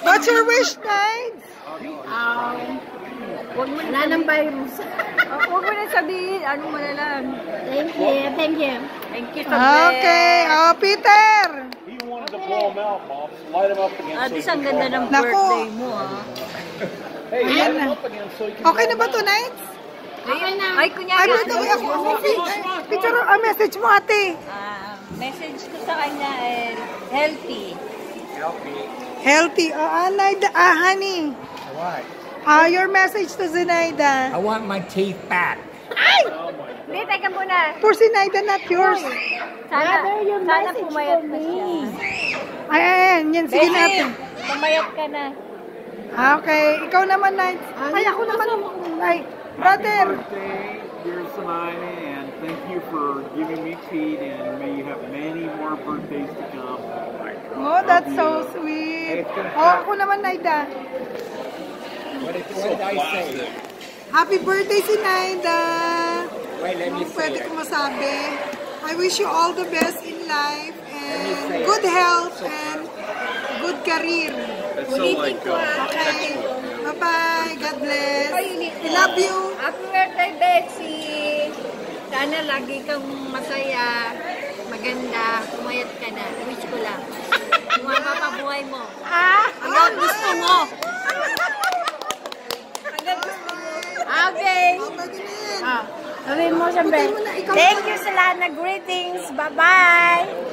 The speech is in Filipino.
What's your wish, Nides? Wala ng virus. Huwag mo na sabihin. Ano mo na lang. Thank you. Thank you. Thank you. Okay. Oh, Peter. He wanted to blow him out, Mom. Light him up again. Atis, ang ganda ng birthday mo, ah. Hey, light him up again so he can. Okay na ba to, Nides? Okay na. Ay, kunyari. Ay, by the way, ako. Peter, message mo, ate. Message ko sa kanya ay healthy. Healthy. Honey. What? Your message to Zenaida. I want my teeth back. Ay! Hindi, teka muna. For Zenaida, not yours. Sana pumayat pa siya. Ayan, yan. Sige natin. Pumayat ka na. Okay. Ikaw naman, Nides. Ay, ako naman. Ay, brother. Birthday, dear Zenaida, and thank you for giving me teeth, and may you have many more birthdays to come. Oh, that's so sweet. Oh, ako naman, Naida. What did I say? Happy birthday, si Naida. Wait, let me say Pwede it. ko masabi. I wish you all the best in life and good health and good career. That's so like Okay. Bye-bye. God bless. I love you. Happy birthday, Betsy. Sana lagi kang masaya, maganda, pumayat ka na. Wish ko lang. Kumama pa buhay mo. Hanggang gusto mo. Hanggang gusto mo. Okay. Sabihin mo siyempre. Thank you sa lahat na greetings. Bye-bye.